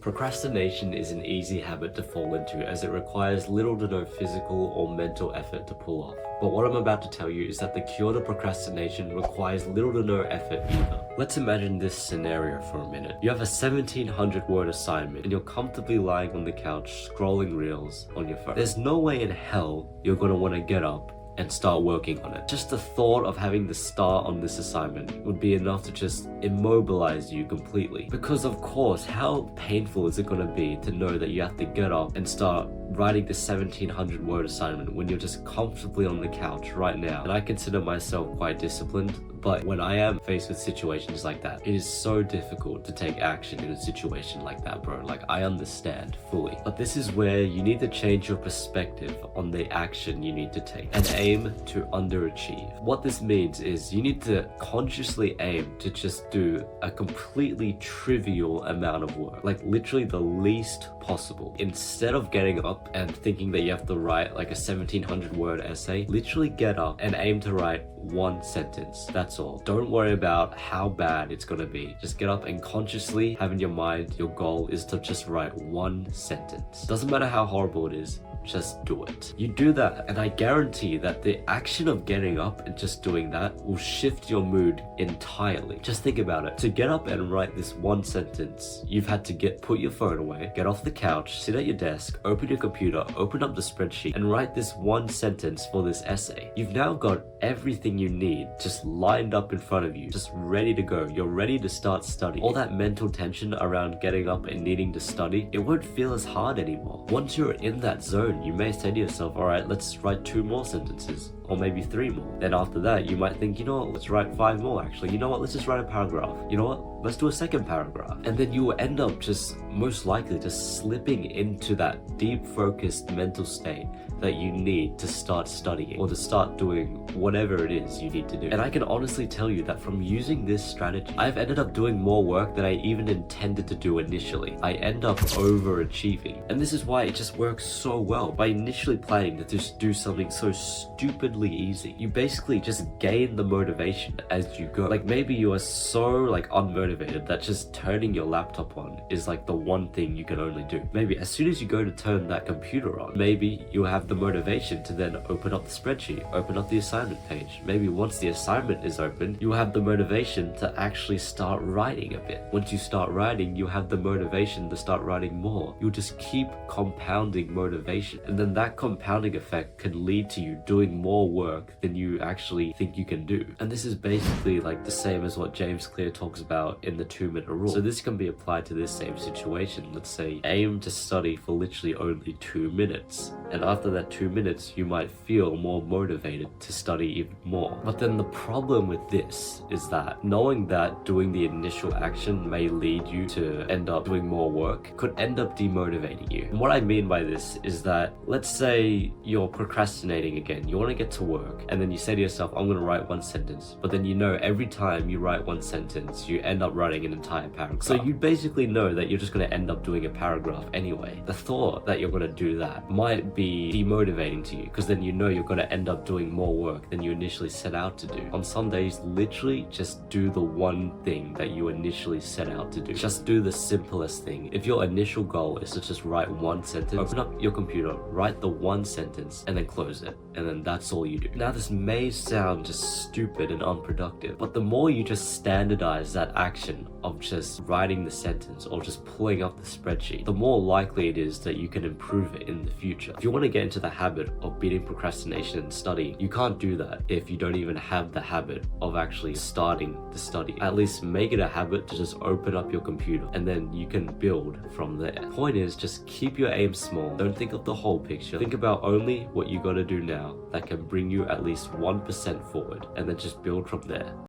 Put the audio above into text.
Procrastination is an easy habit to fall into as it requires little to no physical or mental effort to pull off. But what I'm about to tell you is that the cure to procrastination requires little to no effort either. Let's imagine this scenario for a minute. You have a 1700 word assignment and you're comfortably lying on the couch scrolling reels on your phone. There's no way in hell you're going to want to get up and start working on it. Just the thought of having to start on this assignment would be enough to just immobilize you completely. Because of course, how painful is it going to be to know that you have to get up and start writing the 1700 word assignment when you're just comfortably on the couch right now? And I consider myself quite disciplined, but when I am faced with situations like that, it is so difficult to take action in a situation like that, bro. Like, I understand fully. But this is where you need to change your perspective on the action you need to take and aim to underachieve. What this means is you need to consciously aim to just do a completely trivial amount of work, like literally the least possible. Instead of getting up and thinking that you have to write like a 1700 word essay, literally get up and aim to write one sentence. That's all. Don't worry about how bad it's gonna be. Just get up and consciously have in your mind your goal is to just write one sentence. Doesn't matter how horrible it is, just do it. You do that and I guarantee that the action of getting up and just doing that will shift your mood entirely. Just think about it. To get up and write this one sentence, you've had to put your phone away, get off the couch, sit at your desk, open your computer, open up the spreadsheet and write this one sentence for this essay. You've now got everything you need just lined up in front of you, just ready to go. You're ready to start studying. All that mental tension around getting up and needing to study, it won't feel as hard anymore. Once you're in that zone, you may say to yourself, all right, let's write 2 more sentences or maybe 3 more. Then after that, you might think, you know what, let's write 5 more actually. You know what, let's just write a paragraph. You know what, let's do a second paragraph. And then you will end up just most likely just slipping into that deep focused mental state that you need to start studying or to start doing whatever it is you need to do. And I can honestly tell you that from using this strategy, I've ended up doing more work than I even intended to do initially. I end up overachieving. And this is why it just works so well. By initially planning to just do something so stupidly easy, you basically just gain the motivation as you go. Like maybe you are so like unmotivated that just turning your laptop on is like the one thing you can only do. Maybe as soon as you go to turn that computer on, maybe you'll have the motivation to then open up the spreadsheet, open up the assignment page. Maybe once the assignment is open, you'll have the motivation to actually start writing a bit. Once you start writing, you'll have the motivation to start writing more. You'll just keep compounding motivation. And then that compounding effect can lead to you doing more work than you actually think you can do. And this is basically like the same as what James Clear talks about in the 2-minute rule. So this can be applied to this same situation. Let's say aim to study for literally only 2 minutes. And after that 2 minutes, you might feel more motivated to study even more. But then the problem with this is that knowing that doing the initial action may lead you to end up doing more work could end up demotivating you. And what I mean by this is that let's say you're procrastinating again. You want to get to work and then you say to yourself, I'm going to write one sentence. But then you know every time you write one sentence, you end up writing an entire paragraph. So you basically know that you're just going to end up doing a paragraph anyway. The thought that you're going to do that might be demotivating to you because then you know you're going to end up doing more work than you initially set out to do. On some days, literally just do the one thing that you initially set out to do. Just do the simplest thing. If your initial goal is to just write one sentence, open up your computer, write the one sentence and then close it. And then that's all you do. Now this may sound just stupid and unproductive, but the more you just standardize that action of just writing the sentence or just pulling up the spreadsheet, the more likely it is that you can improve it in the future. If you want to get into the habit of beating procrastination and studying, you can't do that if you don't even have the habit of actually starting to study. At least make it a habit to just open up your computer and then you can build from there. Point is, just keep your aim small. Don't think of the whole picture. Think about only what you got to do now that can bring you at least 1% forward and then just build from there.